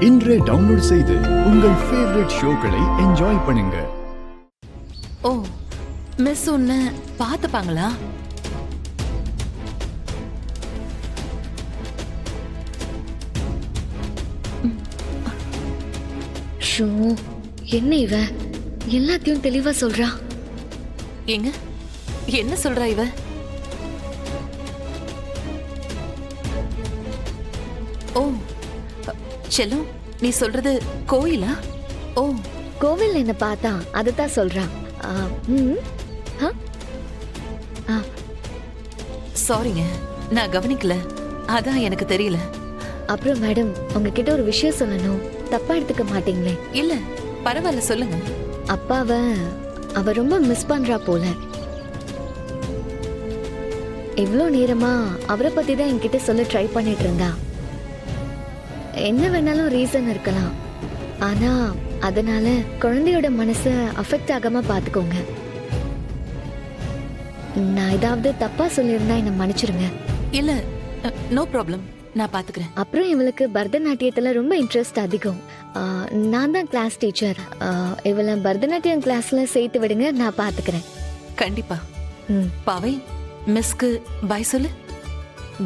இன்றே டவுன்லோட் செய்து உங்கள் ஃபேவரட் ஷோக்களை என்ஜாய் பண்ணுங்க. ஓ, மிஸ் உன்னை பார்த்துப்பாங்களா? ஷோ, என்ன இவ எல்லாத்தையும் தெளிவா சொல்றா? எங்க என்ன சொல்றா இவ? ஓ செல்லம், நீ சொல்றது கோயிலா? ஓ, கோவில் என்ன பார்த்தா அதுதான் சொல்றா. சாரிங்க, நான் கவனிக்கல, அதான் எனக்கு தெரியல. அப்புறம் மேடம், உங்ககிட்ட ஒரு விஷயம் சொல்லணும், தப்பா எடுத்துக்க மாட்டீங்களே? இல்ல, பரவாயில்ல, சொல்லுங்க. அப்பாவ அவ ரொம்ப மிஸ் பண்றா போல. இவ்ளோ நேரமா அவரை பத்தி தான் என்கிட்ட சொல்ல ட்ரை பண்ணிட்டு இருந்தா. என்ன வேணாலும் ரீசன் இருக்கலாம், ஆனா அதனால குழந்தையோட மனசு அஃபெக்ட் ஆகாம பாத்துக்கோங்க. நான் ஏதாவது தப்பா சொல்லியிருந்தா என்ன மன்னிச்சிருங்க. இல்ல, நோ ப்ராப்ளம், நான் பாத்துக்கிறேன். அப்புறம் இவளுக்கு பரதநாட்டியத்துல ரொம்ப இன்ட்ரெஸ்ட் அதிகம். நான் தான் கிளாஸ் டீச்சர். இவளை பரதநாட்டியம் கிளாஸ்ல சேர்த்து விடுங்க, நான் பாத்துக்கிறேன். கண்டிப்பா. பாவை, மிஸ்க்கு பை சொல்லு.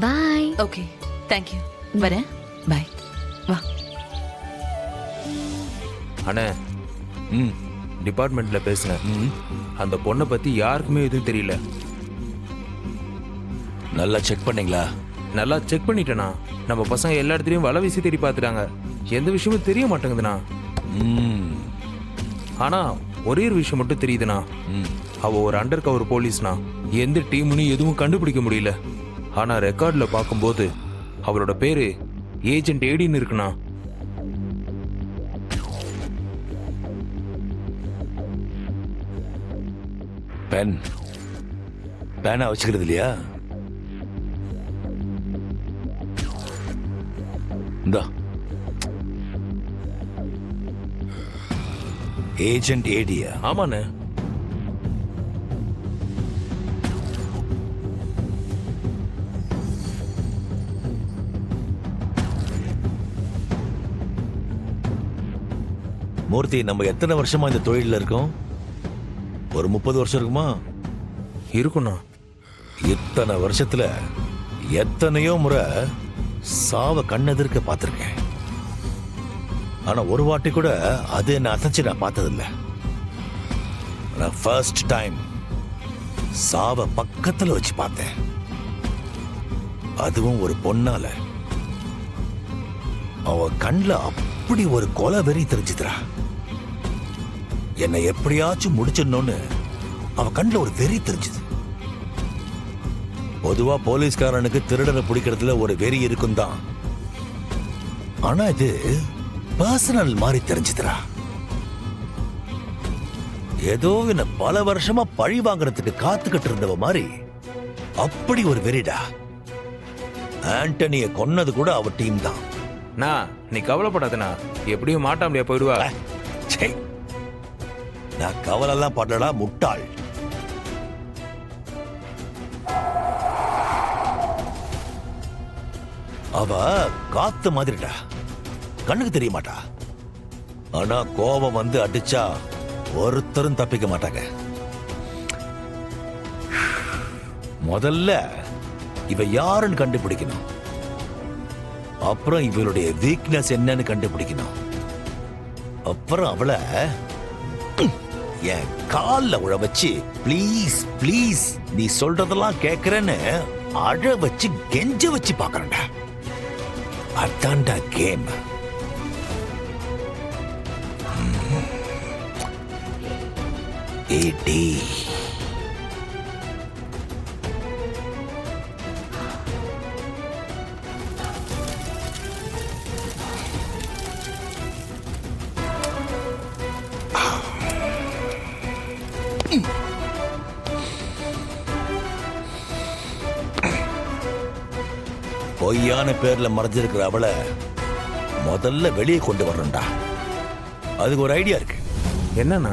பாய். ஓகே, தேங்க்யூ, வரேன். பாய். வா. அண்ணே, டிபார்ட்மெண்ட்ல பேசினேன். அந்த பொண்ணை பத்தி யாருக்குமே எதுவும் தெரியல. நல்லா செக் பண்ணீங்களா? நல்லா செக் பண்ணிட்டேனா. நம்ம பசங்க எல்லா இடத்துலயும் வலை வீசி தேடி பார்த்துட்டாங்க, எந்த விஷயமும் தெரிய மாட்டேங்குதுண்ணா. ஆனா ஒரே ஒரு விஷயம் மட்டும் தெரியுதுண்ணா. அவ ஒரு அண்டர் கவர் போலீஸ்னா. எந்த டீம்னு எதுவும் கண்டுபிடிக்க முடியல. ஆனா ரெக்கார்ட்ல பார்க்கும்போது அவளோட பேரு ஏஜென்ட் ஏடின்னு இருக்குண்ணா. பேனா வச்சுக்கிறது இல்லையா? இந்தா, ஏஜென்ட் ஏடியா? ஆமாண்ணே. மூர்த்தி, நம்ம எத்தனை வருஷமா இந்த தொழில இருக்கோம்? ஒரு 30 வருஷம் இருக்குமா? இருக்குண்ணா. இத்தனை வருஷத்துல எத்தனையோ முறை சாவ கண்ணெதிர்க்க பார்த்திருக்கேன். ஆனா ஒரு வாட்டி கூட அது என்ன அசைச்சு நான் பார்த்ததில்லை. நான் ஃபர்ஸ்ட் டைம் சாவ பக்கத்துல வச்சு பார்த்தேன், அதுவும் ஒரு பொண்ணால. அவ கண்ல அப்படி ஒரு கொலை வெறி தெரிஞ்சுதுரா. என்னை எப்படியாச்சும் முடிச்சிடணும்னு அவ கண்ல ஒரு வெறி தெரிஞ்சுது. பொதுவா போலீஸ்காரனுக்கு திருடனை பிடிக்கிறதுல ஒரு வெறி இருக்கும் தான், ஆனா இது பர்சனல் மாதிரி தெரிஞ்சுதுரா. ஏதோ என்ன பல வருஷமா பழி வாங்குறதுக்கு காத்துக்கிட்டு இருந்தவ மாதிரி அப்படி ஒரு வெறிடா. ஆண்டனிய கொன்னது கூட அவ டீம் தான். நீ கவலைப்படாதண்ணா, எப்படியும் மாட்டாமலையா போயிடுவா. நான் கவலைலாம் படலடா முட்டாள். அவ காத்து மாதிரிடா, கண்ணுக்கு தெரிய மாட்டா. ஆனா கோபம் வந்து அடிச்சா ஒருத்தரும் தப்பிக்க மாட்டாங்க. முதல்ல இவ யாருன்னு கண்டுபிடிக்கணும், அப்புறம் இவளுடைய வீக்னஸ் என்னன்னு கண்டுபிடிக்கணும், அப்புறம் அவளை என் கால்ல உழ வச்சு ப்ளீஸ் ப்ளீஸ் நீ சொல்றதெல்லாம் கேட்கறேன்னு அழ வச்சு கெஞ்ச வச்சு பாக்குறேன்டா. அதான்டா கேம். ஏடி, பொய்யான பேர்ல மறைஞ்சிருக்கிற அவளை முதல்ல வெளியே கொண்டு வரணும்டா. அதுக்கு ஒரு ஐடியா இருக்கு. என்னன்னா,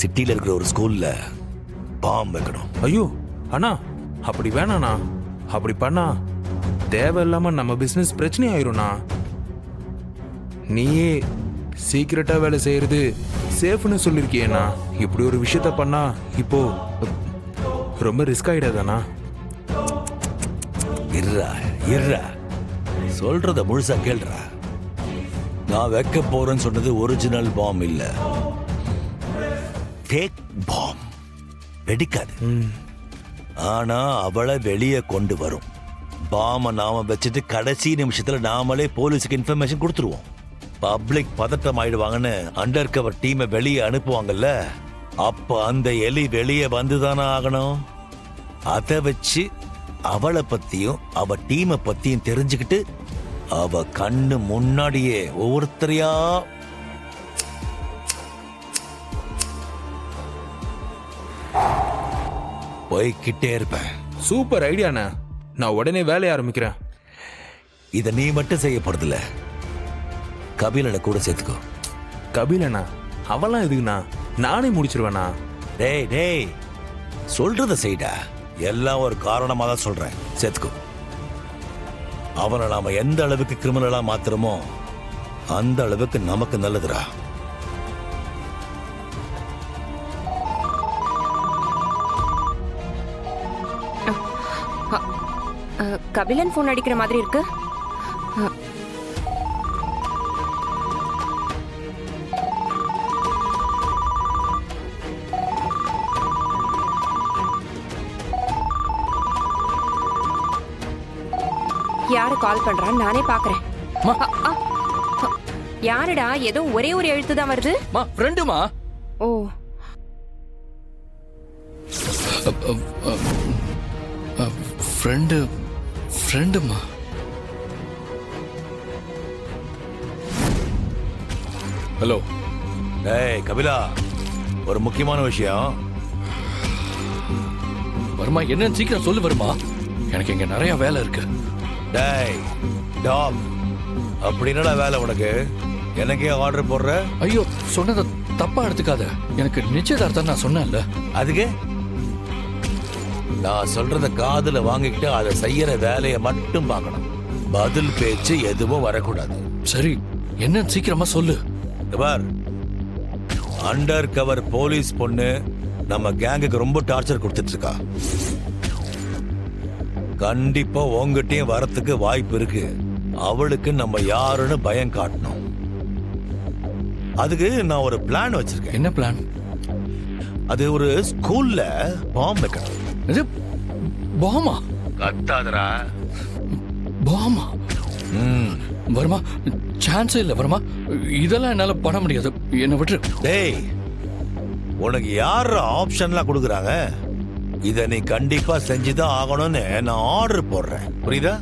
சிட்டில இருக்கிற ஒரு ஸ்கூல்ல பாம் வைக்கணும். ஐயோ அண்ணா, அப்படி வேணாண்ணா. அப்படி பண்ணா தேவையில்லாம நம்ம பிசினஸ் பிரச்சனை ஆயிரும்ண்ணா. நீயே சீக்கிரட்டா வேலை செய்யறது சேஃப்னு சொல்லிருக்கியேண்ணா. இப்படி ஒரு விஷயத்த பண்ணா இப்போ ரொம்ப ரிஸ்க் ஆயிடாதாண்ணா? இருடா சொல்றத முழுசா கேள்றா. நான் வைக்க போறேன்னு சொன்னது ஒரிஜினல் பாம் இல்ல, ஃபேக் பாம். வெடிக்காது, ஆனா அவளை வெளியே கொண்டு வரும். பாம நாம வச்சுட்டு கடைசி நிமிஷத்துல நாமளே போலீஸுக்கு இன்ஃபர்மேஷன் கொடுத்துருவோம். பப்ளிக் பதட்டம் ஆயிடுவாங்கன்னு அண்டர் கவர் டீமை வெளியே அனுப்புவாங்கல்ல, அப்ப அந்த எலி வெளியே வந்துதானே ஆகணும். அதை வச்சு அவளை பத்தியும் அவ டீமை பத்தியும் தெரிஞ்சுக்கிட்டு அவ கண்ணு முன்னாடியே ஒவ்வொருத்தரையா போய்கிட்டே இருப்பேன். சூப்பர் ஐடியாண்ணா. நான் உடனே வேலைய ஆரம்பிக்கிறேன். இத நீ மட்டும் செய்ய போறதில்ல, கபிலனை கூட சேர்த்துக்கோ. கபிலண்ணா அவெல்லாம் எதுக்குண்ணா? நானே முடிச்சிருவேண்ணா. டேய் சொல்றத செய்டா. எல்லாம் ஒரு காரணமா தான் சொல்றேன், சேர்த்துக்கோ. அவனை நாம எந்த அளவுக்கு கிரிமினலா மாத்துறோமோ அந்த அளவுக்கு நமக்கு நல்லதுடா. கபிலன் போன் அடிக்கிற மாதிரி இருக்கு. யாரு கால் பண்றான்னு நானே பாக்குறேன். யாருடா? ஏதோ ஒரே ஒரு எழுத்து தான் வருது. ஃப்ரெண்டுமா? ஓ, ஃப்ரெண்டுமா. ஹலோ. டேய் கபிலா, ஒரு முக்கியமான விஷயம். வருமா, என்னன்னு சீக்கிரம் சொல்லு வருமா, எனக்கு இங்க நிறைய வேலை இருக்கு. டேய் டாக், அப்படி என்னடா வேலை உனக்கு? எனக்கே ஆர்டர் போடுற? ஐயோ, சொன்னதை தப்பா எடுத்துக்காத. எனக்கு நிச்சயதார்த்தம் நான் சொன்னேன்ல. அதுக்கு நான் சொல்றத காதுல வாங்கிக்கிட்டு அதை செய்யற வேலையை மட்டும் பார்க்கணும். பதில் பேச்சு எதுவும் வரக்கூடாது. சரி, என்னன்னு சீக்கிரமா சொல்லு. பார், அண்டர் கவர் போலீஸ் பொண்ணு நம்ம கேங்குக்கு ரொம்ப டார்ச்சர் கொடுத்துட்டு இருக்கா. கண்டிப்பா உங்ககிட்டயும் வரத்துக்கு வாய்ப்பு இருக்கு. அவளுக்கு நம்ம யாருன்னு பயம் காட்டணும். அதுக்கு நான் ஒரு பிளான் வச்சிருக்கேன். என்ன பிளான்? அது ஒரு ஸ்கூல்ல பாம்பு வைக்கணும். இது பாமா? கத்தாதரா. பாமா? வருமா, சான்ஸே இல்லை வருமா. இதெல்லாம் என்னால பண்ண முடியாது, என்ன விட்டு. டேய், உனக்கு யார் ஆப்ஷன்லாம் கொடுக்குறாங்க? இதை நீ கண்டிப்பா செஞ்சுதான் ஆகணும்னு நான் ஆர்டர் போடுறேன், புரியுதா?